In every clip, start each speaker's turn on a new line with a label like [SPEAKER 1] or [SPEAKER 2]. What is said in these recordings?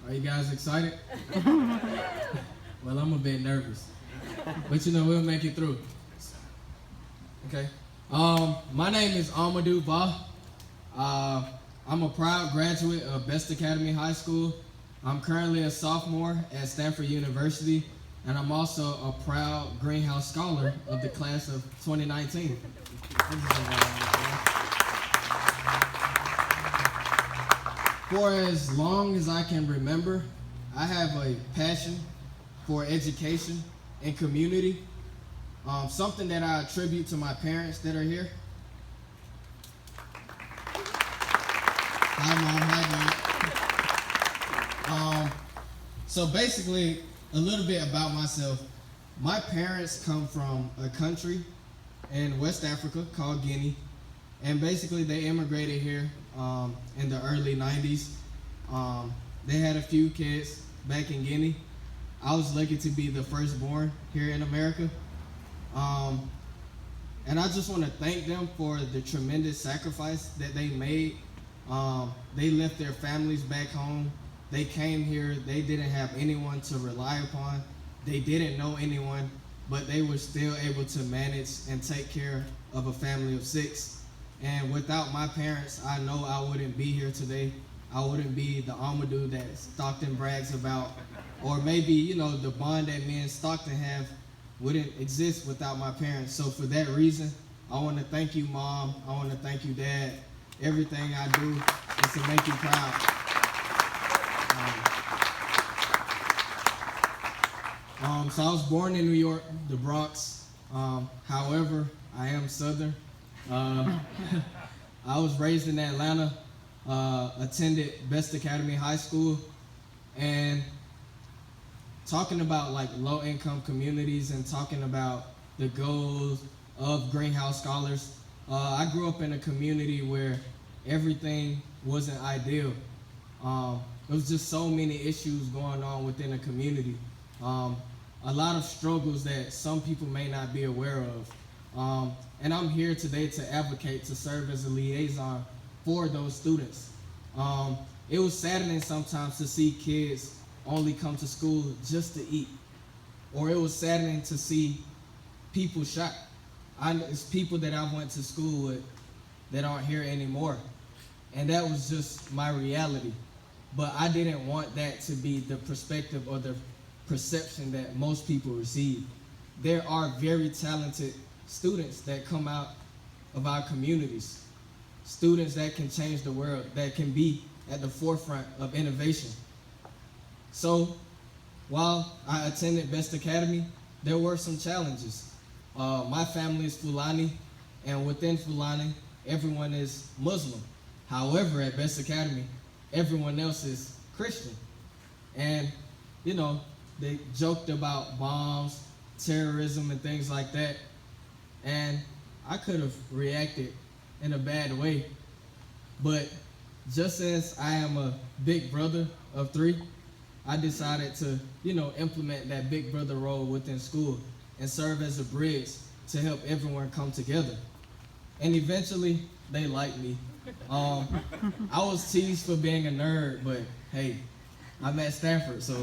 [SPEAKER 1] Are you guys excited? Well, I'm a bit nervous, but we'll make it through. Okay. My name is Amadou Bah. I'm a proud graduate of Best Academy High School. I'm currently a sophomore at Stanford University, and I'm also a proud Greenhouse Scholar of the class of 2019. For as long as I can remember, I have a passion for education and community, something that I attribute to my parents that are here. Hi, Mom. Hi, Dad. So basically, a little bit about myself. My parents come from a country in West Africa called Guinea, and basically they immigrated here in the early 90s. They had a few kids back in Guinea. I was lucky to be the firstborn here in America. And I just want to thank them for the tremendous sacrifice that they made. They left their families back home. They came here. They didn't have anyone to rely upon. They didn't know anyone, but they were still able to manage and take care of a family of 6. And without my parents, I know I wouldn't be here today. I wouldn't be the Amadou that Stockton brags about. Or maybe, the bond that me and Stockton have wouldn't exist without my parents. So for that reason, I want to thank you, Mom. I want to thank you, Dad. Everything I do is to make you proud. So I was born in New York, the Bronx. However, I am Southern. I was raised in Atlanta, attended Best Academy High School, and talking about low-income communities and talking about the goals of Greenhouse Scholars. I grew up in a community where everything wasn't ideal. There was just so many issues going on within the community. A lot of struggles that some people may not be aware of. And I'm here today to advocate, to serve as a liaison for those students. It was saddening sometimes to see kids only come to school just to eat. Or it was saddening to see people shot. It's people that I went to school with that aren't here anymore. And that was just my reality. But I didn't want that to be the perspective or the perception that most people receive. There are very talented students that come out of our communities. Students that can change the world, that can be at the forefront of innovation. So, while I attended Best Academy, there were some challenges. My family is Fulani, and within Fulani, everyone is Muslim. However, at Best Academy, everyone else is Christian. And, they joked about bombs, terrorism, and things like that. And I could have reacted in a bad way. But just as I am a big brother of 3, I decided to, implement that big brother role within school and serve as a bridge to help everyone come together. And eventually, they liked me. I was teased for being a nerd, but hey, I'm at Stanford, so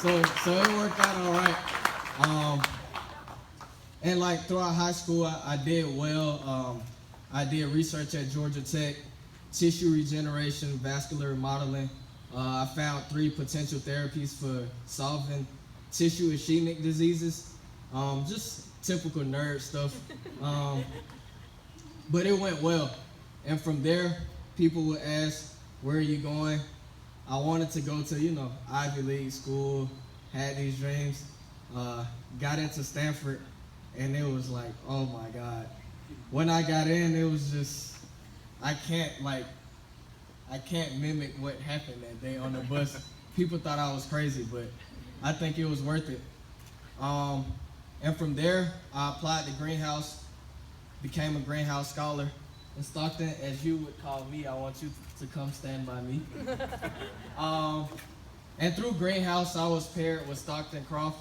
[SPEAKER 1] so it worked out all right. And throughout high school, I did well. I did research at Georgia Tech, tissue regeneration, vascular remodeling. I found 3 potential therapies for solving tissue ischemic diseases. Just typical nerd stuff. But it went well. And from there, people would ask, where are you going? I wanted to go to, Ivy League school, had these dreams, got into Stanford, and it was like, oh my God. When I got in, it was just, I can't mimic what happened that day on the bus. People thought I was crazy, but I think it was worth it. And from there, I applied to Greenhouse, became a Greenhouse Scholar. And Stockton, as you would call me, I want you to come stand by me. And through Greenhouse, I was paired with Stockton Croft.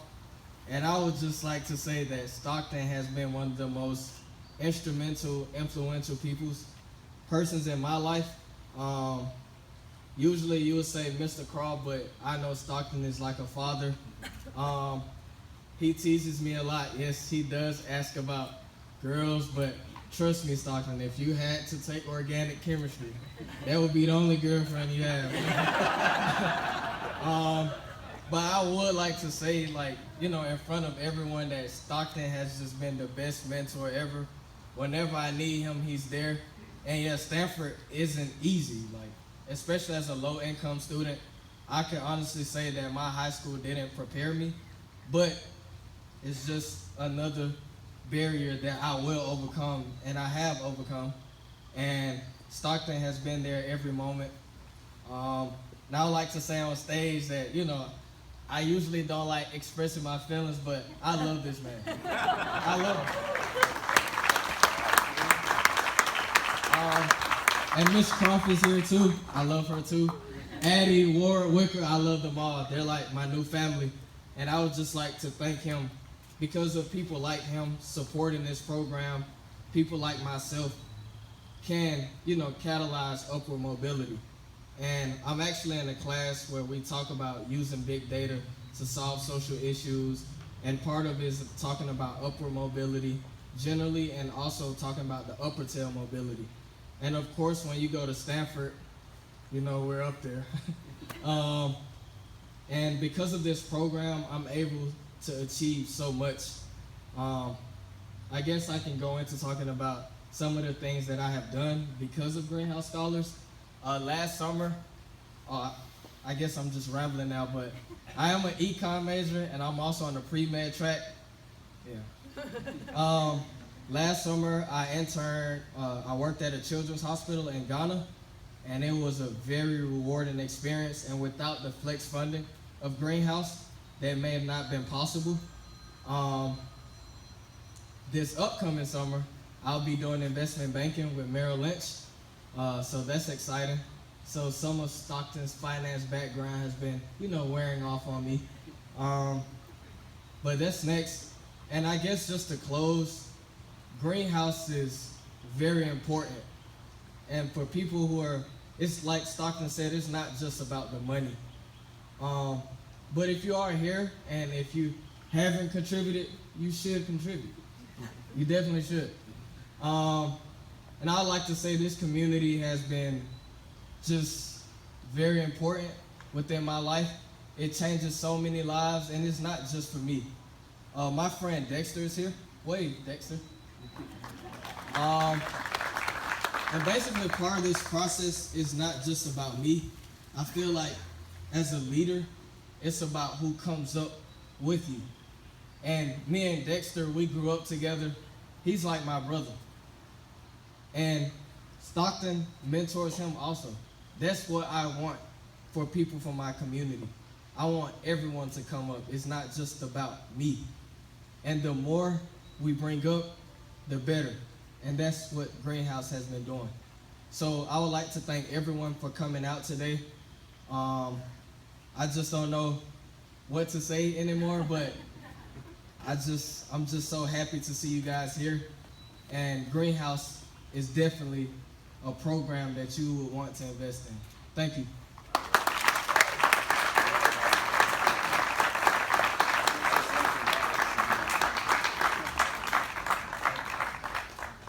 [SPEAKER 1] And I would just like to say that Stockton has been one of the most influential persons in my life. Um, Usually you would say Mr. Crawl, but I know Stockton is like a father. Um, he teases me a lot. Yes, he does ask about girls, but trust me, Stockton, if you had to take organic chemistry, that would be the only girlfriend you have. But I would like to say, like, in front of everyone, that Stockton has just been the best mentor ever. Whenever I need him, he's there. And yeah, Stanford isn't easy, like, especially as a low-income student. I can honestly say that my high school didn't prepare me, but it's just another barrier that I will overcome, and I have overcome. And Stockton has been there every moment. Now I like to say on stage that, I usually don't like expressing my feelings, but I love this man. I love him. And Miss Crawford's here too. I love her too. Addie, Ward, Wicker, I love them all. They're like my new family. And I would just like to thank him because of people like him supporting this program. People like myself can, catalyze upward mobility. And I'm actually in a class where we talk about using big data to solve social issues. And part of it is talking about upward mobility generally, and also talking about the upper tail mobility. And of course, when you go to Stanford, we're up there. And because of this program, I'm able to achieve so much. I guess I can go into talking about some of the things that I have done because of Greenhouse Scholars. Last summer, I guess I'm just rambling now, but I am an econ major, and I'm also on the pre-med track. Yeah. Last summer, I interned, I worked at a children's hospital in Ghana, and it was a very rewarding experience, and without the flex funding of Greenhouse, that may have not been possible. This upcoming summer, I'll be doing investment banking with Merrill Lynch, so that's exciting. So some of Stockton's finance background has been, wearing off on me. But that's next. And I guess just to close, Greenhouse is very important. And for people who are, it's like Stockton said, it's not just about the money. But if you are here and if you haven't contributed, you should contribute. You definitely should. And I'd like to say this community has been just very important within my life. It changes so many lives, and it's not just for me. My friend Dexter is here. Wave, Dexter. And basically part of this process is not just about me. I feel like as a leader, it's about who comes up with you. And me and Dexter, we grew up together. He's like my brother. And Stockton mentors him also. That's what I want for people from my community. I want everyone to come up. It's not just about me. And the more we bring up, the better. And that's what Greenhouse has been doing. So I would like to thank everyone for coming out today. I just don't know what to say anymore, but I'm just so happy to see you guys here. And Greenhouse is definitely a program that you would want to invest in. Thank you.